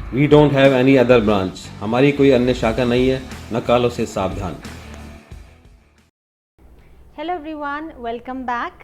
We don't have any other branch, हमारी कोई अन्य शाखा नहीं है, नकालों से सावधान। हेलो एवरीवन, वेलकम बैक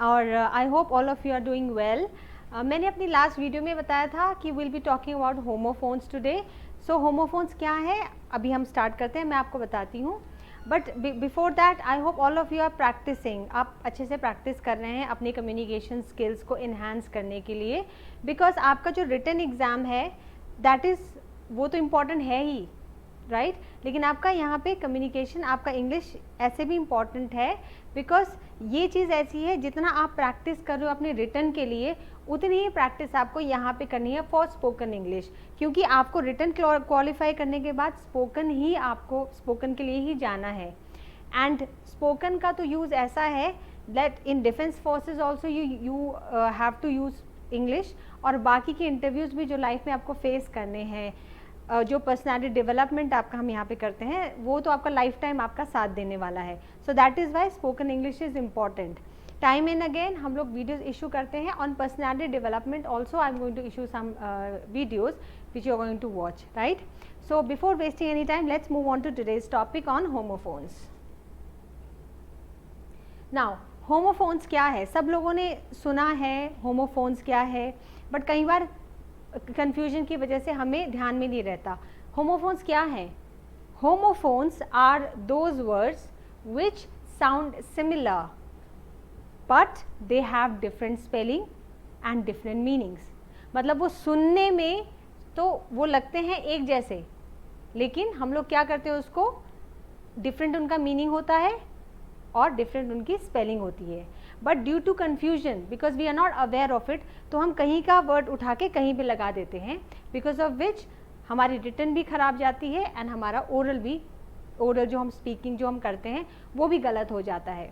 और I hope all of you are doing well. मैंने अपनी लास्ट वीडियो में बताया था कि will be talking about homophones today. So homophones क्या है अभी हम स्टार्ट करते हैं, मैं आपको बताती हूँ। But before that I hope all of you are practicing, आप अच्छे से प्रैक्टिस कर रहे हैं अपनी कम्युनिकेशन स्किल्स को इन्हांस करने के लिए, बिकॉज आपका जो रिटन एग्ज़ाम है दैट इज़ वो तो इम्पॉर्टेंट है ही, राइट लेकिन आपका यहाँ पे कम्युनिकेशन, आपका इंग्लिश ऐसे भी इम्पॉर्टेंट है, बिकॉज ये चीज़ ऐसी है जितना आप प्रैक्टिस कर रहे हो अपने रिटन के लिए उतनी ही प्रैक्टिस आपको यहाँ पे करनी है फॉर स्पोकन इंग्लिश, क्योंकि आपको रिटन क्वालिफाई करने के बाद स्पोकन ही आपको स्पोकन के लिए ही जाना है। एंड स्पोकन का तो यूज़ ऐसा है that in defence forces also you have to use English, और बाकी के इंटरव्यूज़ भी जो लाइफ में आपको फेस करने हैं, जो पर्सनालिटी डेवलपमेंट आपका हम यहाँ पे करते हैं वो तो आपका लाइफ टाइम आपका साथ देने वाला है। So that is why spoken English is important. Time and again हम लोग वीडियोज़ इशू करते हैं on personality development also. I am going to issue some videos which you are going to watch, right. So before wasting any time let's move on to today's topic on homophones. Now homophones क्या है, सब लोगों ने सुना है homophones क्या है, but कई बार कंफ्यूजन की वजह से हमें ध्यान में नहीं रहता। होमोफोन्स क्या है? Homophones are those words which sound similar but they have different spelling and different meanings. मतलब वो सुनने में तो वो लगते हैं एक जैसे, लेकिन हम लोग क्या करते हैं उसको डिफरेंट उनका मीनिंग होता है और डिफरेंट उनकी स्पेलिंग होती है। But due to confusion because we are not aware of it, तो हम कहीं का वर्ड उठा के कहीं भी लगा देते हैं, बिकॉज ऑफ विच हमारी रिटन भी खराब जाती है एंड हमारा ओरल जो हम स्पीकिंग जो हम करते हैं वो भी गलत हो जाता है।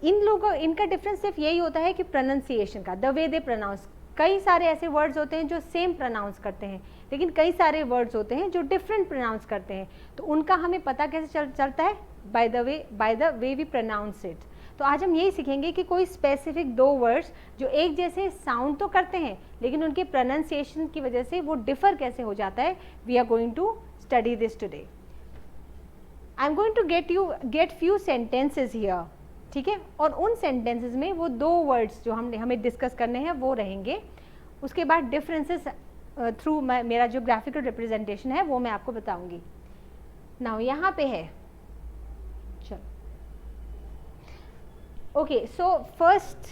इन लोगों इनका डिफरेंस सिर्फ यही होता है कि प्रोनाउंसिएशन का, द वे दे प्रोनाउंस। कई सारे ऐसे वर्ड्स होते हैं जो सेम प्रोनाउंस करते हैं, लेकिन कई सारे वर्ड्स होते हैं जो डिफरेंट प्रोनाउंस करते हैं, तो उनका हमें पता कैसे चलता है? By the way we pronounce it. तो आज हम यही सीखेंगे कि कोई स्पेसिफिक दो वर्ड्स जो एक जैसे साउंड तो करते हैं लेकिन उनके प्रोनाउंसिएशन की वजह से वो डिफर कैसे हो जाता है। We are going to study this today. I am going to get few sentences here, ठीक है, और उन सेंटेंसेस में वो दो वर्ड्स जो हमें डिस्कस करने हैं वो रहेंगे। उसके बाद डिफरेंसेस थ्रू मेरा जो ग्राफिकल रिप्रेजेंटेशन है वो मैं आपको बताऊंगी। नाउ यहाँ पे है, ओके। सो फर्स्ट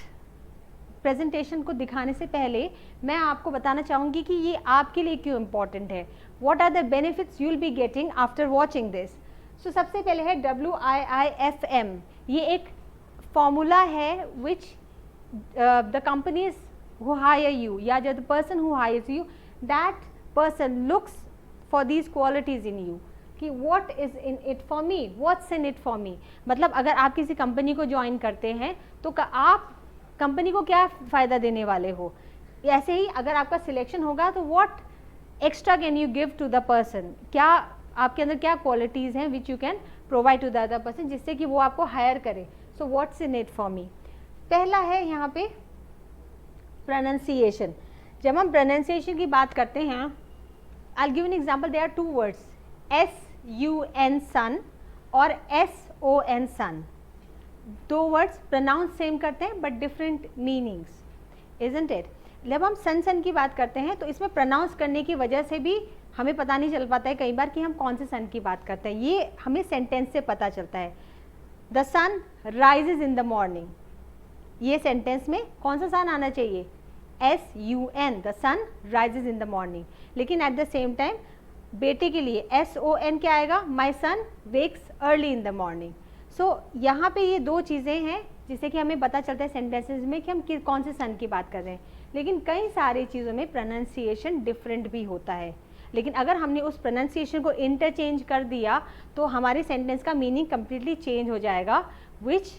प्रेजेंटेशन को दिखाने से पहले मैं आपको बताना चाहूँगी कि ये आपके लिए क्यों इम्पॉर्टेंट है। What are the benefits you will be getting after watching this. So सबसे पहले है WIIFM। ये एक फॉर्मूला है which the companies who hire you या the person who hires you, that person looks for these qualities in you कि what is in it for me, what's in it for me. मतलब अगर आप किसी company को join करते हैं तो आप कंपनी को क्या फ़ायदा देने वाले हो। ऐसे ही अगर आपका सिलेक्शन होगा तो what extra can you give to the person, क्या आपके अंदर क्या क्वालिटीज़ हैं which you can provide to the other person जिससे कि वो आपको हायर करे। So what's in it for me. पहला है यहाँ पे प्रोनाउंसिएशन। जब हम प्रोनाउंसिएशन की बात करते हैं, I will give an example. There are two words SUN sun और SON सन। दो वर्ड्स प्रोनाउंस सेम करते हैं but different meanings, isn't it. जब हम सन की बात करते हैं तो इसमें प्रोनाउंस करने की वजह से भी हमें पता नहीं चल पाता है कई बार कि हम कौन से सन की बात करते हैं। ये हमें सेंटेंस से पता चलता है। The sun rises in the morning, ये सेंटेंस में कौन सा सन आना चाहिए? SUN, the sun rises in the morning. लेकिन एट द सेम टाइम बेटे के लिए SON क्या आएगा? My son wakes early in the morning. So यहाँ पे ये दो चीज़ें हैं जिससे कि हमें पता चलता है सेंटेंसेस में कि हम कौन से सन की बात कर रहे हैं। लेकिन कई सारी चीज़ों में प्रोनाउंसिएशन डिफरेंट भी होता है, लेकिन अगर हमने उस प्रोनाउंसिएशन को इंटरचेंज कर दिया तो हमारे सेंटेंस का मीनिंग कम्प्लीटली चेंज हो जाएगा, which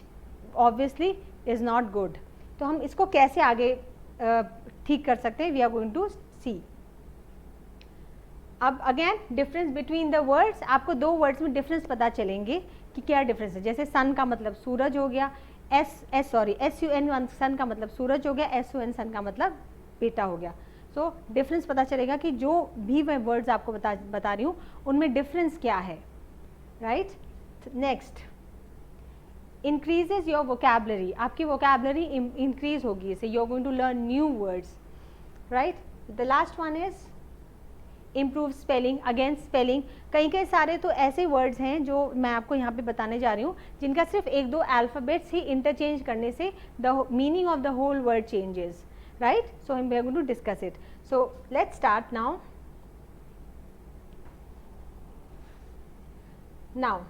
obviously is not good. तो हम इसको कैसे आगे ठीक कर सकते हैं, वी आर गोइंग टू सी। अब again difference between the words, आपको दो वर्ड्स में डिफरेंस पता चलेंगे कि क्या डिफरेंस है। जैसे सन का मतलब सूरज हो गया, SUN सन का मतलब सूरज हो गया, SON सन का मतलब बेटा हो गया। सो डिफरेंस पता चलेगा कि जो भी मैं वर्ड्स आपको बता रही हूँ उनमें डिफरेंस क्या है, right. Next, increases your vocabulary. आपकी वोकैबलरी इंक्रीज होगी इससे. You are going to learn new words, right. The last one is improve spelling. Again spelling, कई सारे तो ऐसे वर्ड्स हैं जो मैं आपको यहाँ पे बताने जा रही हूँ जिनका सिर्फ एक दो अल्फ़ाबेट्स ही इंटरचेंज करने से the meaning of the whole word changes, right. So we are going to discuss it. So let's start now. Now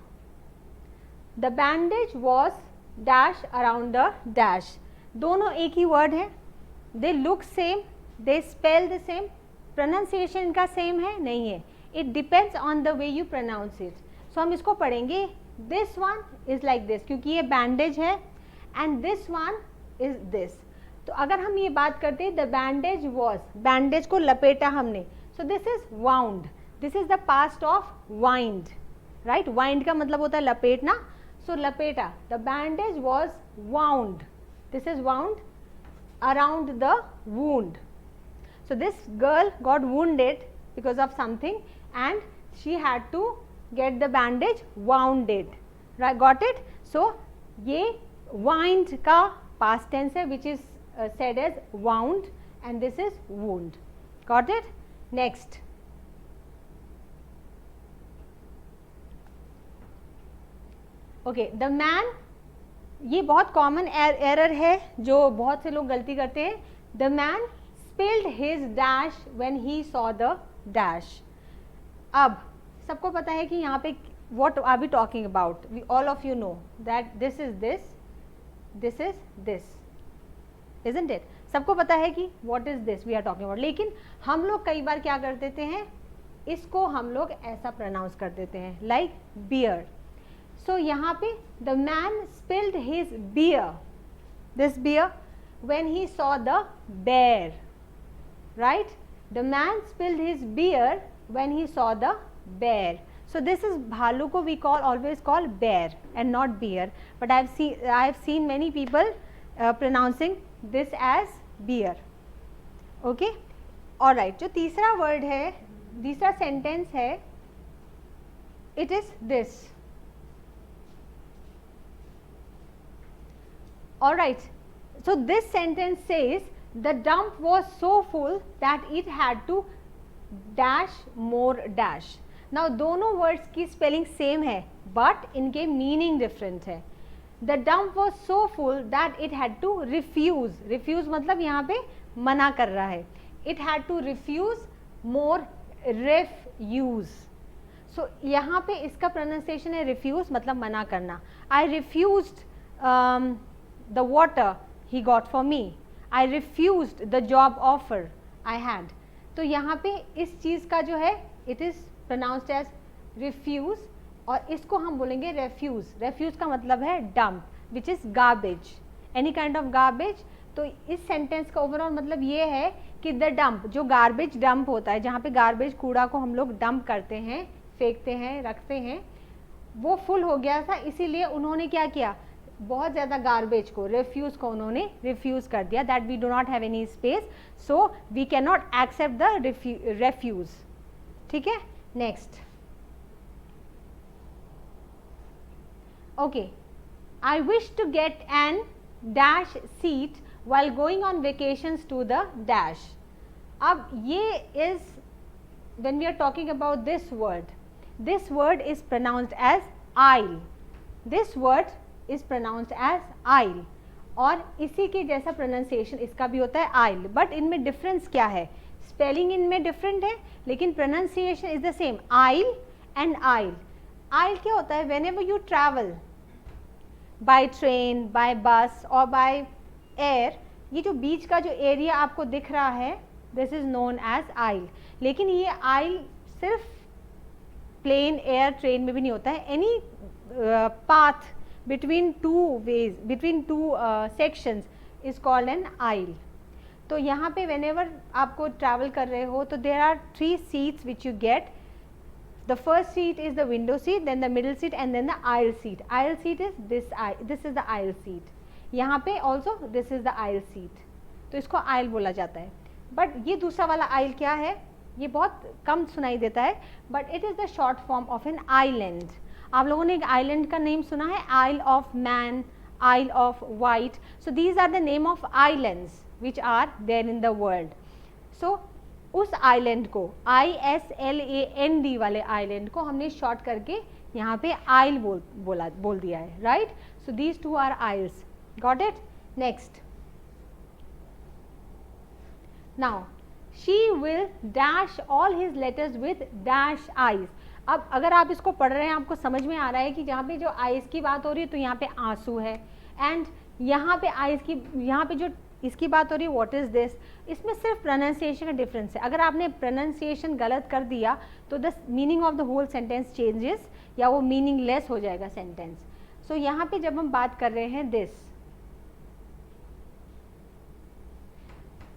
the bandage was dash around the dash. दोनों एक ही वर्ड है. They look same, they spell the same. Pronunciation इनका same है? नहीं है. It depends on the way you pronounce it. So हम इसको पढ़ेंगे. This one is like this, क्योंकि ये बैंडेज है, and this one is this. तो अगर हम ये बात करते हैं द बैंडेज वॉज, बैंडेज को लपेटा हमने, सो this is wound. This is the past of wind, right. Wind का मतलब होता है लपेटना. सो लपेटा, the bandage was wound, this is wound around the wound. So this girl got wounded because of something and she had to get the bandage wounded, right? Got it? So ये wind का past tense है, which is said as wound, and this is wound. Got it? Next. Okay, the man, ये बहुत common error है जो बहुत से लोग गलती करते हैं. The man spilled his dash when he saw the dash. अब सबको पता है कि यहाँ पे what are we talking about? We all of you know that this is this, this is this, isn't it? सबको पता है कि what is this we are talking about. लेकिन हम लोग कई बार क्या कर देते हैं, इसको हम लोग ऐसा प्रोनाउंस कर देते हैं like beer. So यहाँ पे the man spilled his beer, this beer, when he saw the bear. Right? The man spilled his beer when he saw the bear. So this is bhalu ko we always call bear and not beer. But I have seen many people pronouncing this as beer. Okay? All right. जो तीसरा word है, तीसरा sentence है, it is this. All right. So this sentence says the dump was so full that it had to dash more dash. Now दोनों words की spelling same है but इनके meaning different है. The dump was so full that it had to refuse. Refuse मतलब यहाँ पे मना कर रहा है. It had to refuse more refuse. So यहाँ पे इसका pronunciation है refuse मतलब मना करना. I refused the water he got for me. I refused the job offer I had. तो यहाँ पे इस चीज़ का जो है it is pronounced as refuse और इसको हम बोलेंगे refuse. Refuse का मतलब है dump, which is garbage, any kind of garbage. तो इस सेंटेंस का ओवरऑल मतलब ये है कि द डंप, जो गार्बेज डंप होता है, जहाँ पे गार्बेज कूड़ा को हम लोग डंप करते हैं, फेंकते हैं, रखते हैं, वो फुल हो गया था. इसीलिए उन्होंने क्या किया, बहुत ज़्यादा गार्बेज को, रेफ्यूज़ को उन्होंने रिफ्यूज़ कर दिया. That we do not have any space, so we can not accept the refuse. ठीक है. Next. Okay. I wish to get an dash seat while going on vacations to the dash. अब ये is when we are talking about this word is pronounced as aisle. This word is pronounced as aisle और इसी के जैसा pronunciation इसका भी होता है aisle. But इनमें difference क्या है? Spelling इनमें different है लेकिन pronunciation is the same. aisle and aisle. aisle क्या होता है? Whenever you travel by train, by bus or by air, ये जो बीच का जो एरिया आपको दिख रहा है, दिस इज नोन एज आइल. लेकिन ये आइल सिर्फ प्लेन एयर ट्रेन में भी नहीं होता है. Any path between two ways, between two sections is called an aisle. तो यहाँ पे व्हेनेवर आपको ट्रैवल कर रहे हो तो there are 3 seats which you get. The first seat is the window seat, then the middle seat and then the aisle seat. Aisle seat is this is the aisle seat. यहाँ पे also this is the aisle seat, तो इसको आइल बोला जाता है. But ये दूसरा वाला आइल क्या है, ये बहुत कम सुनाई देता है, but it is the short form of an island. आप लोगों ने एक आइलैंड का नेम सुना है, isle of Man, isle of Wight. So these are the name of islands which are there in the world. So उस island को, ISLAND वाले आइलैंड को हमने शॉर्ट करके यहाँ पे आइल बोल दिया है, right. So these two are aisles. Got it. Next, now she will dash all his letters with dash eyes. अब अगर आप इसको पढ़ रहे हैं, आपको समझ में आ रहा है कि जहाँ पे जो आइज की बात हो रही है तो यहाँ पे आंसू है, एंड यहाँ पे आइज की, यहाँ पे जो इसकी बात हो रही है, व्हाट इज दिस. इसमें सिर्फ प्रोनाउंसिएशन का डिफरेंस है. अगर आपने प्रोनाउंसिएशन गलत कर दिया तो the meaning of the whole sentence changes, या वो मीनिंगलेस हो जाएगा सेंटेंस. सो यहाँ पे जब हम बात कर रहे हैं दिस,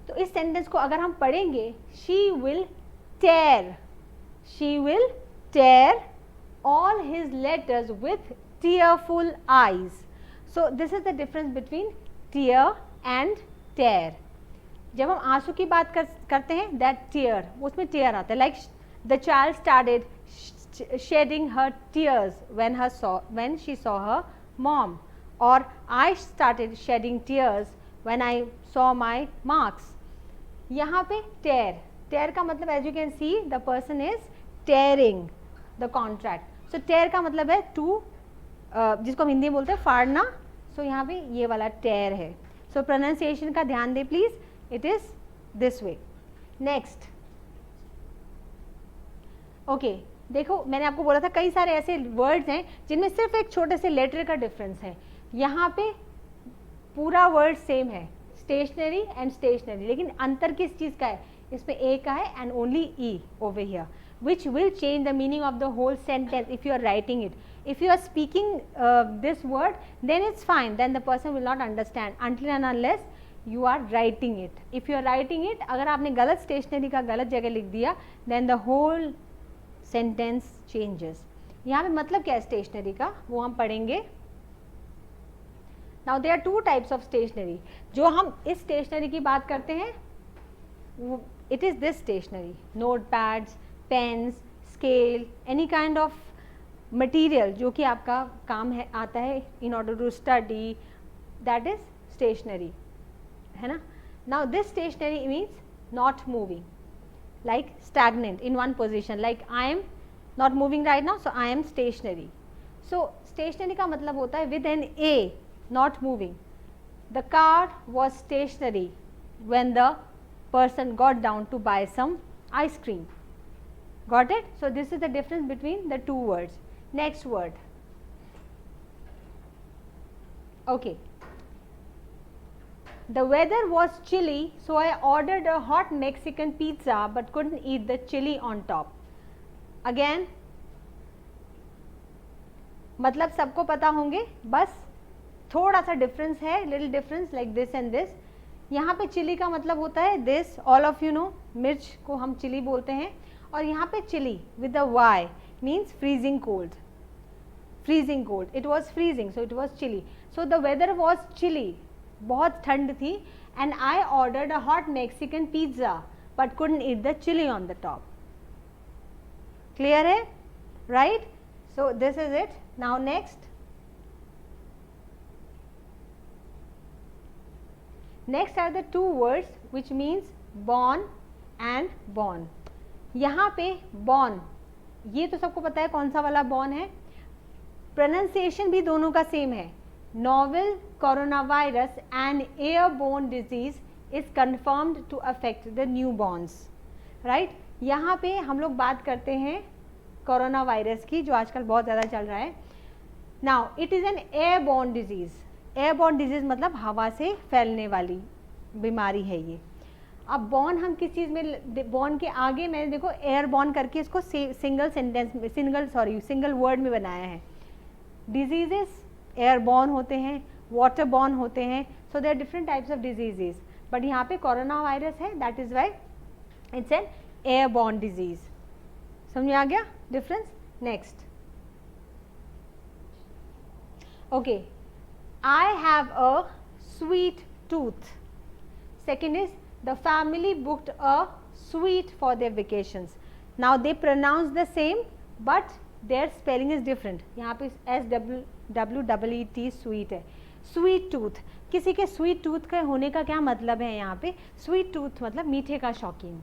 तो इस सेंटेंस को अगर हम पढ़ेंगे, she will tear, she will tear all his letters with tearful eyes. So this is the difference between tear and tear. जब हम आंसू की बात करते हैं, that tear, उसमें tear आता है. Like the child started shedding her tears when she saw her mom, or I started shedding tears when I saw my marks. यहाँ पे tear का मतलब, as you can see, the person is tearing the contract. So tear का मतलब है to, जिसको हम हिंदी में बोलते हैं फाड़ना. सो यहाँ पे ये वाला tear है. सो प्रोनाउंसिएशन का ध्यान दे please, it is this way. Next, okay, देखो मैंने आपको बोला था कई सारे ऐसे वर्ड्स हैं जिनमें सिर्फ एक छोटे से लेटर का डिफरेंस है. यहाँ पे पूरा वर्ड सेम है, स्टेशनरी एंड स्टेशनरी, लेकिन अंतर किस चीज़ का है, इसमें ए का है, and only E over here, which will change the meaning of the whole sentence if you are writing it. If you are speaking this word, then it's fine, then the person will not understand until and unless you are writing it. If you are writing it, अगर आपने गलत stationery का गलत जगह लिख दिया, then the whole sentence changes. यहाँ पे मतलब क्या है स्टेशनरी का, वो हम पढ़ेंगे. Now there are two types of stationery. जो हम इस स्टेशनरी की बात करते हैं, it is this stationery, notepads, pens, scale, any kind of material जो कि आपका काम है, आता है in order to study, that is stationery, है ना. Now this stationery means not moving, like stagnant in one position, like I am not moving right now, so I am stationery. So stationery का मतलब होता है with an A, not moving. The car was stationery when the person got down to bye some ice cream. Got it? So this is the difference between the two words. Next word. Okay. The weather was chilly, so I ordered a hot Mexican pizza but couldn't eat the chili on top. Again, मतलब सबको पता होंगे, बस थोड़ा सा difference है, little difference like this and this. यहाँ पे चिली का मतलब होता है this, all of you know, मिर्च को हम चिली बोलते हैं. और यहाँ पे chilly with a y means freezing cold, freezing cold. It was freezing, so it was chilly. So the weather was chilly, बहुत ठंड थी, and I ordered a hot Mexican pizza but couldn't eat the chili on the top. Clear है, right. So this is it. Now next, next are the two words which means born and born. यहाँ पे born, ये तो सबको पता है कौन सा वाला बॉर्न है. प्रोनाउंसिएशन भी दोनों का सेम है. Novel corona virus and airborne disease is confirmed to affect the new borns, right. यहाँ पे हम लोग बात करते हैं कोरोना वायरस की, जो आजकल बहुत ज़्यादा चल रहा है. Now it is an airborne disease. Airborne disease मतलब हवा से फैलने वाली बीमारी है ये. अब बॉर्न हम किस चीज़ में, बॉर्न के आगे मैंने देखो एयरबॉर्न करके इसको सिंगल सेंटेंस में, सिंगल वर्ड में बनाया है. डिजीजेस एयरबॉर्न होते हैं, वाटरबॉर्न होते हैं. So there different types of diseases, but यहाँ पे कोरोना वायरस है, that is why it's an airborne disease. समझ में आ गया difference. Next, okay, I have a sweet tooth. Second is The family booked a suite for their vacations. Now they pronounce the same, but their spelling is different. यहाँ पे SWWET sweet है. Sweet tooth. किसी के sweet tooth का होने का क्या मतलब है यहाँ पे? Sweet tooth मतलब मीठे का शौकीन.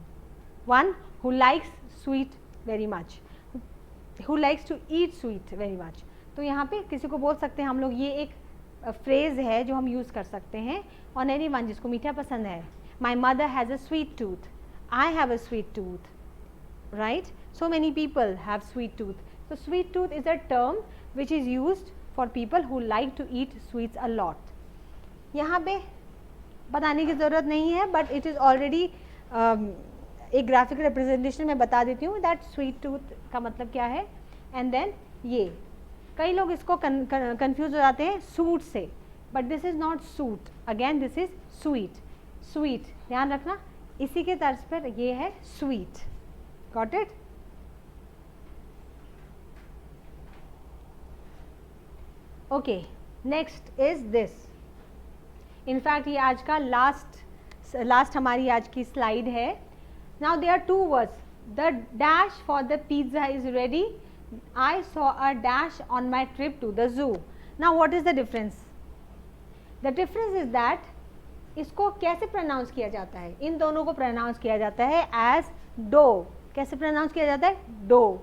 One who likes sweet very much. Who likes to eat sweet very much. तो यहाँ पे किसी को बोल सकते हैं हम लोग, ये एक फ्रेज है जो हम यूज़ कर सकते हैं ऑन एनी वन जिसको मीठा पसंद है. My mother has a sweet tooth. I have a sweet tooth. Right? So many people have sweet tooth. So sweet tooth is a term which is used for people who like to eat sweets a lot. यहाँ पे बताने की ज़रूरत नहीं है, but it is already एक graphical representation में बता देती हूँ दैट स्वीट टूथ का मतलब क्या है. एंड देन ये कई लोग इसको कंफ्यूज हो जाते हैं सूट से, but this is not suit. Again this is sweet. Sweet ध्यान रखना, इसी के तर्ज पर ये है sweet. Got it? Okay, next is this. In fact ये आज का लास्ट हमारी आज की स्लाइड है. Now there are two words. The dash for the pizza is ready. I saw a dash on my trip to the zoo. Now what is the difference? The difference is that इसको कैसे pronounce किया जाता है? इन दोनों को pronounce किया जाता है एज डो. कैसे प्रोनाउंस किया जाता है? डो.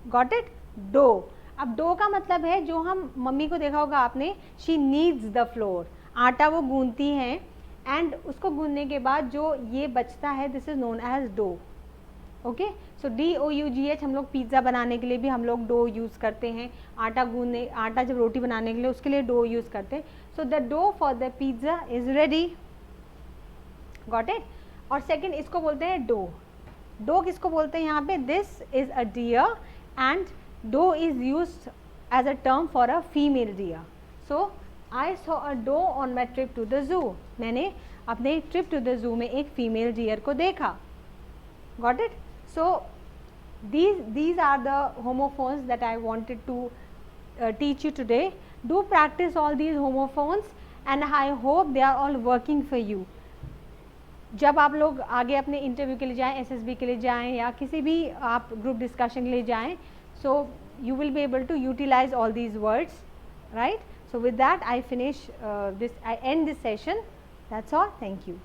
Got it? डो. अब डो का मतलब है, जो हम मम्मी को देखा होगा आपने, शी नीड्स द फ्लोर. आटा वो गूंथती हैं एंड उसको गूंथने के बाद जो ये बचता है, this is known as dough. Okay, so DOUGH हम लोग पिज़्ज़ा बनाने के लिए भी हम लोग डो यूज़ करते हैं. आटा जब रोटी बनाने के लिए उसके लिए डो यूज़ करते हैं. So the dough for the pizza is ready. Got it? और सेकंड इसको बोलते हैं डो. डो किसको बोलते हैं यहाँ पे? This is a deer and doe is used as a term for a female deer. So I saw a doe on my trip to the zoo. मैंने अपने ट्रिप टू द जू में एक फीमेल डियर को देखा. Got it? So these are the homophones that I wanted to teach you today. Do practice all these homophones and I hope they are all working for you. जब आप लोग आगे अपने इंटरव्यू के लिए जाएं, SSB के लिए जाएं या किसी भी आप ग्रुप डिस्कशन के लिए जाएं, so you will be able to utilize all these words, right? So with that I finish I end this session. That's all. Thank you.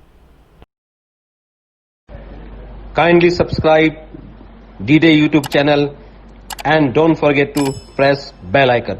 Kindly subscribe D-Day YouTube channel and don't forget to press bell icon.